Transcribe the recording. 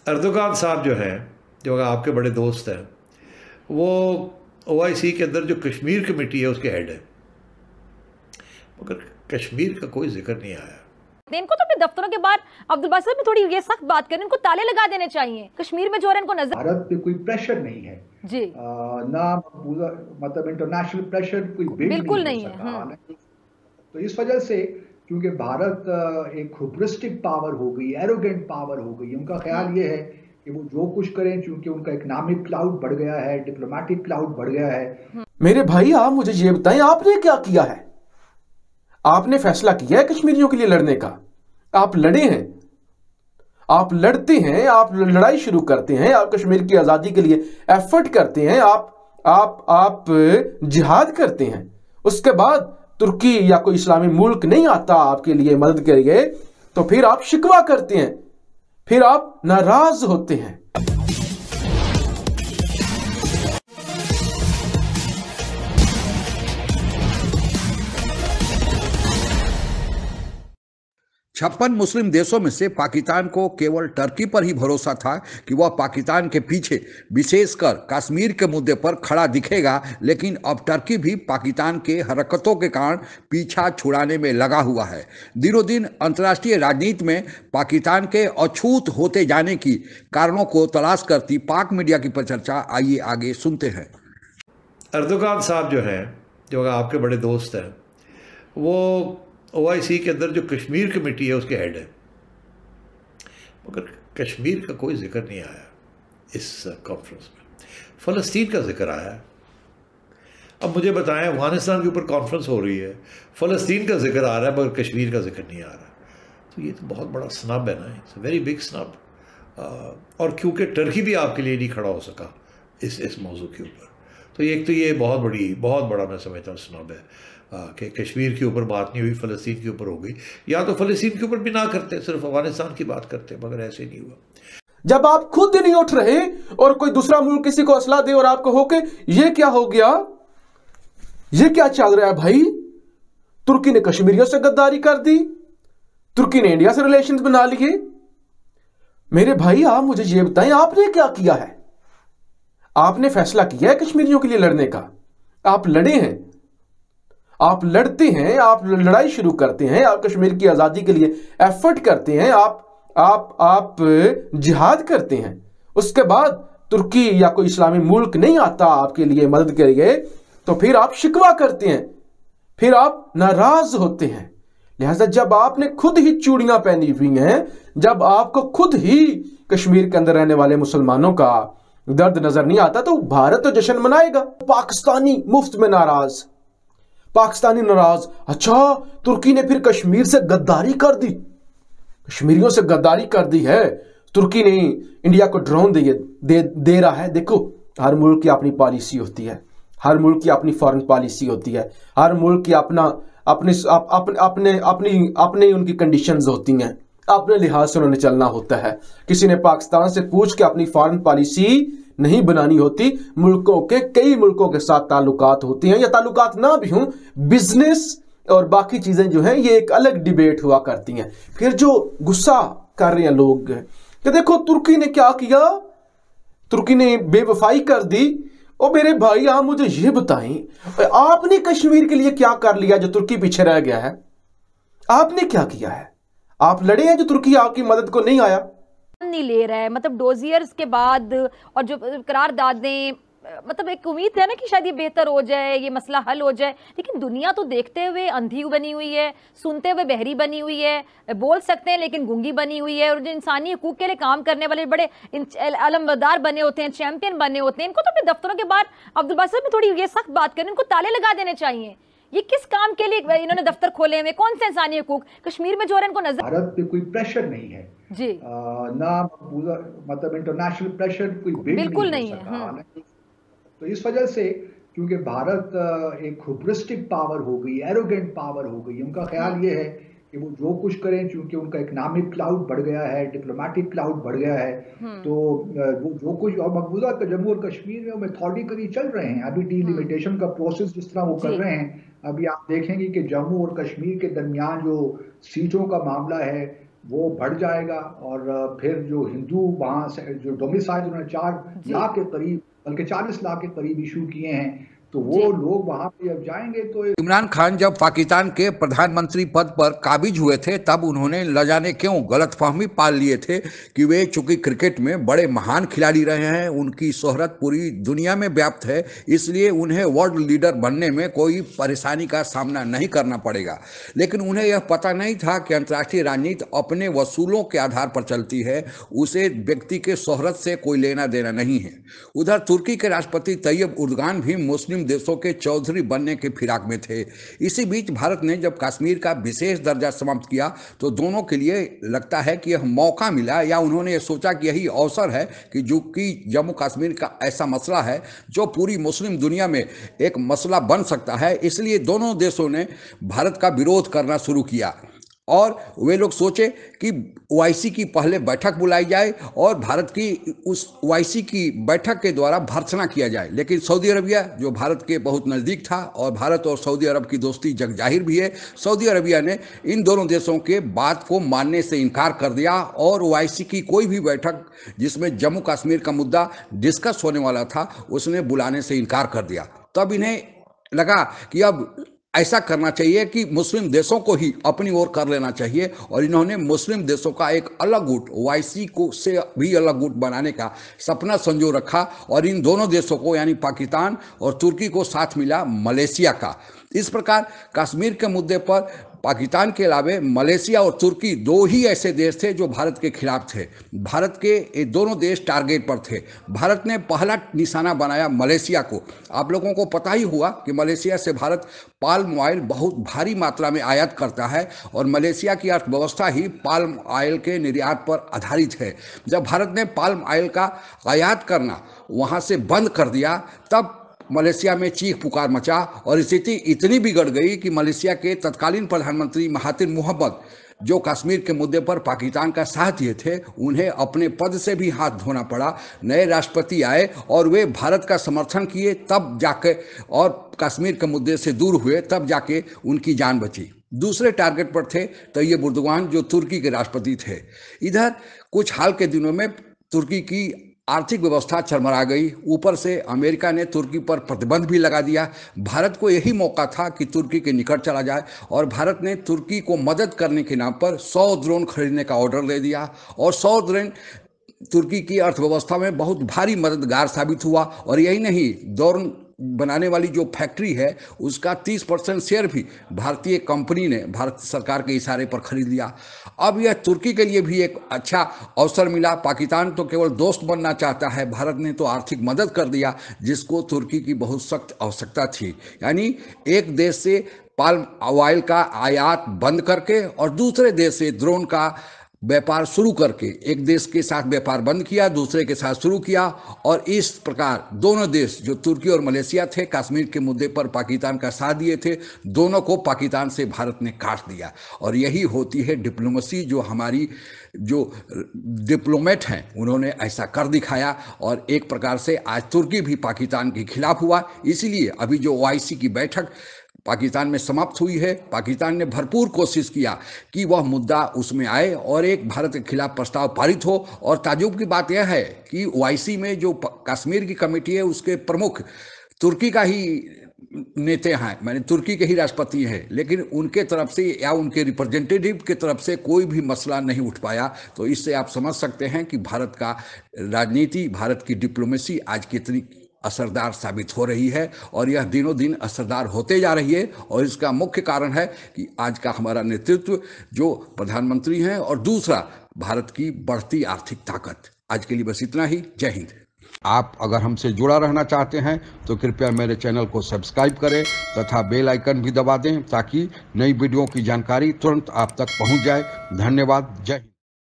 Erdogan साहब जो हैं, जो आपके बड़े दोस्त हैं, वो OIC के अंदर जो कश्मीर कमेटी है उसके हेड है, मगर कश्मीर का कोई जिक्र नहीं आया। इनको तो अपने दफ्तरों के बाहर अब्दुल बासित में थोड़ी ये सख्त बात करें, इनको ताले लगा देने चाहिए। कश्मीर में जो है इनको नजर भारत पे कोई प्रेशर नहीं है जी, ना मतलब इंटरनेशनल प्रेशर कोई बिल्कुल नहीं है। तो इस वजह से क्योंकि भारत एक हुब्रिस्टिक पावर हो गई, एरोगेंट पावर हो गई, उनका ख्याल ये है कि वो जो कुछ करें, क्योंकि उनका इकोनॉमिक क्लाउड बढ़ गया है, डिप्लोमेटिक क्लाउड बढ़ गया है। मेरे भाई आप मुझे ये बताएं, आपने क्या किया है? आपने फैसला किया है कश्मीरियों के लिए लड़ने का, आप लड़े हैं, आप लड़ते हैं, आप लड़ाई शुरू करते हैं, आप कश्मीर की आजादी के लिए एफर्ट करते हैं, आप जिहाद करते हैं। उसके बाद तुर्की या कोई इस्लामी मुल्क नहीं आता आपके लिए मदद के लिए, तो फिर आप शिकवा करते हैं, फिर आप नाराज होते हैं। छप्पन मुस्लिम देशों में से पाकिस्तान को केवल टर्की पर ही भरोसा था कि वह पाकिस्तान के पीछे विशेषकर कश्मीर के मुद्दे पर खड़ा दिखेगा, लेकिन अब टर्की भी पाकिस्तान के हरकतों के कारण पीछा छुड़ाने में लगा हुआ है। दिनों दिन अंतर्राष्ट्रीय राजनीति में पाकिस्तान के अछूत होते जाने की कारणों को तलाश करती पाक मीडिया की परिचर्चा आइए आगे सुनते हैं। अर्दोगान साहब जो हैं, जो आपके बड़े दोस्त हैं, वो OIC के अंदर जो कश्मीर कमेटी है उसके हेड है, मगर कश्मीर का कोई जिक्र नहीं आया इस कॉन्फ्रेंस में। फ़लस्तीन का जिक्र आया है। अब मुझे बताएं, अफगानिस्तान के ऊपर कॉन्फ्रेंस हो रही है, फ़लस्तीन का जिक्र आ रहा है मगर कश्मीर का जिक्र नहीं आ रहा, तो ये तो बहुत बड़ा स्नब है ना, इट्स वेरी बिग स्नब। और क्योंकि टर्की भी आपके लिए नहीं खड़ा हो सका इस मौजू के ऊपर, तो एक तो ये बहुत बड़ा मैं समझता हूँ स्नब है कि कश्मीर के ऊपर बात नहीं हुई, फ़लस्तीन के ऊपर हो गई, या तो फ़लस्तीन के ऊपर भी ना करते, सिर्फ अफगानिस्तान की बात करते, मगर ऐसे नहीं हुआ। जब आप खुद नहीं उठ रहे और कोई दूसरा मुल्क किसी को असला दे और आपको हो के ये क्या हो गया, ये क्या चल रहा है भाई? तुर्की ने कश्मीरियों से गद्दारी कर दी, तुर्की ने इंडिया से रिलेशंस बना लिए। मेरे भाई आप मुझे ये बताएं, आपने क्या किया है? आपने फैसला किया है कश्मीरियों के लिए लड़ने का, आप लड़े हैं, आप लड़ते हैं, आप लड़ाई शुरू करते हैं, आप कश्मीर की आजादी के लिए एफर्ट करते हैं, आप जिहाद करते हैं। उसके बाद तुर्की या कोई इस्लामी मुल्क नहीं आता आपके लिए मदद के लिए, तो फिर आप शिकवा करते हैं, फिर आप नाराज होते हैं। लिहाजा जब आपने खुद ही चूड़ियां पहनी हुई हैं, जब आपको खुद ही कश्मीर के अंदर रहने वाले मुसलमानों का दर्द नजर नहीं आता, तो भारत तो जश्न मनाएगा। पाकिस्तानी मुफ्त में नाराज, पाकिस्तानी नाराज। अच्छा, तुर्की ने फिर कश्मीर से गद्दारी कर दी, कश्मीरियों से गद्दारी कर दी है। तुर्की ने इंडिया को ड्रोन दे रहा है। देखो, हर मुल्क की अपनी पॉलिसी होती है, हर मुल्क की अपनी फॉरेन पॉलिसी होती है, हर मुल्क की अपने उनकी कंडीशंस होती हैं, अपने लिहाज से उन्होंने चलना होता है। किसी ने पाकिस्तान से पूछ के अपनी फॉरेन पॉलिसी नहीं बनानी होती। मुल्कों के कई मुल्कों के साथ ताल्लुकात होती हैं, या ताल्लुकात ना भी हों, बिजनेस और बाकी चीजें जो हैं ये एक अलग डिबेट हुआ करती हैं। फिर जो गुस्सा कर रहे हैं लोग कि देखो तुर्की ने क्या किया, तुर्की ने बेवफाई कर दी। ओ मेरे भाई आप मुझे ये बताएं, आपने कश्मीर के लिए क्या कर लिया जो तुर्की पीछे रह गया है? आपने क्या किया है? आप लड़े हैं जो तुर्की आपकी मदद को नहीं आया, नहीं ले रहा है। मतलब डोजियर्स के बाद और जो करारदादें, मतलब एक उम्मीद है ना कि शायद ये बेहतर हो जाए, ये मसला हल हो जाए, लेकिन दुनिया तो देखते हुए अंधी बनी हुई है, सुनते हुए बहरी बनी हुई है, बोल सकते हैं लेकिन गूंगी बनी हुई है। और जो इंसानी हकूक के लिए काम करने वाले बड़े अलमदार बने होते हैं, चैंपियन बने होते हैं, इनको तो अपने दफ्तरों के बाहर अब्दुल बासित में थोड़ी ये सख्त बात करें, इनको ताले लगा देने चाहिए। ये किस काम के लिए इन्होंने दफ्तर खोले हुए? कौन से इंसानी हकूक? कश्मीर में जो है इनको नजर, भारत पे कोई प्रेशर नहीं है जी, ना मतलब इंटरनेशनल प्रेशर कोई बिल्कुल नहीं है। तो इस वजह से क्योंकि भारत एक हुब्रिस्टिक पावर हो गई, एरोगेंट पावर हो गई, उनका ख्याल ये है कि वो जो कुछ करें, क्योंकि उनका इकोनॉमिक क्लाउड बढ़ गया है, डिप्लोमेटिक क्लाउड बढ़ गया है, तो वो जो कुछ और मकबूजा जम्मू और कश्मीर में वो मेथोडिकली चल रहे हैं। अभी डिलिमिटेशन का प्रोसेस जिस तरह वो कर रहे हैं, अभी आप देखेंगे कि जम्मू और कश्मीर के दरमियान जो सीटों का मामला है, वो बढ़ जाएगा। और फिर जो हिंदू वहाँ से जो डोमिसाइल उन्होंने 4 लाख के करीब, बल्कि 40 लाख के करीब इशू किए हैं, तो वो लोग वहां पे जब जाएंगे तो इमरान खान जब पाकिस्तान के प्रधानमंत्री पद पर काबिज हुए थे तब उन्होंने न जाने क्यों गलतफहमी पाल लिए थे कि वे चूंकि क्रिकेट में बड़े महान खिलाड़ी रहे हैं, उनकी शोहरत पूरी दुनिया में व्याप्त है, इसलिए उन्हें वर्ल्ड लीडर बनने में कोई परेशानी का सामना नहीं करना पड़ेगा। लेकिन उन्हें यह पता नहीं था कि अंतर्राष्ट्रीय राजनीति अपने वसूलों के आधार पर चलती है, उसे व्यक्ति के शोहरत से कोई लेना देना नहीं है। उधर तुर्की के राष्ट्रपति तैयब उर्दगान भी मुस्लिम देशों के चौधरी बनने के फिराक में थे। इसी बीच भारत ने जब कश्मीर का विशेष दर्जा समाप्त किया तो दोनों के लिए लगता है कि यह मौका मिला, या उन्होंने ये सोचा कि यही अवसर है कि जो कि जम्मू कश्मीर का ऐसा मसला है जो पूरी मुस्लिम दुनिया में एक मसला बन सकता है। इसलिए दोनों देशों ने भारत का विरोध करना शुरू किया और वे लोग सोचे कि ओआईसी की पहले बैठक बुलाई जाए और भारत की उस ओआईसी की बैठक के द्वारा भर्त्सना किया जाए। लेकिन सऊदी अरबिया जो भारत के बहुत नज़दीक था और भारत और सऊदी अरब की दोस्ती जग जाहिर भी है, सऊदी अरबिया ने इन दोनों देशों के बात को मानने से इनकार कर दिया और ओआईसी की कोई भी बैठक जिसमें जम्मू कश्मीर का मुद्दा डिस्कस होने वाला था उसने बुलाने से इनकार कर दिया। तब इन्हें लगा कि अब ऐसा करना चाहिए कि मुस्लिम देशों को ही अपनी ओर कर लेना चाहिए और इन्होंने मुस्लिम देशों का एक अलग गुट ओआईसी को से भी अलग गुट बनाने का सपना संजो रखा और इन दोनों देशों को यानी पाकिस्तान और तुर्की को साथ मिला मलेशिया का। इस प्रकार कश्मीर के मुद्दे पर पाकिस्तान के अलावे मलेशिया और तुर्की दो ही ऐसे देश थे जो भारत के खिलाफ थे। भारत के ये दोनों देश टारगेट पर थे। भारत ने पहला निशाना बनाया मलेशिया को। आप लोगों को पता ही हुआ कि मलेशिया से भारत पाल्म ऑयल बहुत भारी मात्रा में आयात करता है और मलेशिया की अर्थव्यवस्था ही पाल्म ऑयल के निर्यात पर आधारित है। जब भारत ने पाल्म ऑयल का आयात करना वहाँ से बंद कर दिया तब मलेशिया में चीख पुकार मचा और स्थिति इतनी बिगड़ गई कि मलेशिया के तत्कालीन प्रधानमंत्री महातिर मोहम्मद जो कश्मीर के मुद्दे पर पाकिस्तान का साथ दिए थे उन्हें अपने पद से भी हाथ धोना पड़ा। नए राष्ट्रपति आए और वे भारत का समर्थन किए तब जाके और कश्मीर के मुद्दे से दूर हुए, तब जाके उनकी जान बची। दूसरे टारगेट पर थे तैयब उर्दगान जो तुर्की के राष्ट्रपति थे। इधर कुछ हाल के दिनों में तुर्की की आर्थिक व्यवस्था चरमरा गई। ऊपर से अमेरिका ने तुर्की पर प्रतिबंध भी लगा दिया। भारत को यही मौका था कि तुर्की के निकट चला जाए और भारत ने तुर्की को मदद करने के नाम पर 100 ड्रोन खरीदने का ऑर्डर दे दिया और 100 ड्रोन तुर्की की अर्थव्यवस्था में बहुत भारी मददगार साबित हुआ। और यही नहीं, ड्रोन बनाने वाली जो फैक्ट्री है उसका 30% शेयर भी भारतीय कंपनी ने भारत सरकार के इशारे पर खरीद लिया। अब यह तुर्की के लिए भी एक अच्छा अवसर मिला। पाकिस्तान तो केवल दोस्त बनना चाहता है, भारत ने तो आर्थिक मदद कर दिया जिसको तुर्की की बहुत सख्त आवश्यकता थी। यानी एक देश से पाल्म ऑयल का आयात बंद करके और दूसरे देश से ड्रोन का व्यापार शुरू करके, एक देश के साथ व्यापार बंद किया, दूसरे के साथ शुरू किया और इस प्रकार दोनों देश जो तुर्की और मलेशिया थे कश्मीर के मुद्दे पर पाकिस्तान का साथ दिए थे, दोनों को पाकिस्तान से भारत ने काट दिया। और यही होती है डिप्लोमेसी, जो हमारी जो डिप्लोमेट हैं उन्होंने ऐसा कर दिखाया और एक प्रकार से आज तुर्की भी पाकिस्तान के खिलाफ हुआ। इसीलिए अभी जो ओआईसी की बैठक पाकिस्तान में समाप्त हुई है, पाकिस्तान ने भरपूर कोशिश किया कि वह मुद्दा उसमें आए और एक भारत के खिलाफ प्रस्ताव पारित हो। और ताज्जुब की बात यह है कि ओआईसी में जो कश्मीर की कमेटी है उसके प्रमुख तुर्की का ही नेता हैं, माने तुर्की के ही राष्ट्रपति हैं, लेकिन उनके तरफ से या उनके रिप्रेजेंटेटिव के तरफ से कोई भी मसला नहीं उठ पाया। तो इससे आप समझ सकते हैं कि भारत का राजनीति, भारत की डिप्लोमेसी आज कितनी असरदार साबित हो रही है और यह दिनों दिन असरदार होते जा रही है। और इसका मुख्य कारण है कि आज का हमारा नेतृत्व जो प्रधानमंत्री हैं और दूसरा भारत की बढ़ती आर्थिक ताकत। आज के लिए बस इतना ही। जय हिंद। आप अगर हमसे जुड़ा रहना चाहते हैं तो कृपया मेरे चैनल को सब्सक्राइब करें तथा बेल आइकन भी दबा दें ताकि नई वीडियो की जानकारी तुरंत आप तक पहुंच जाए। धन्यवाद। जय हिंद।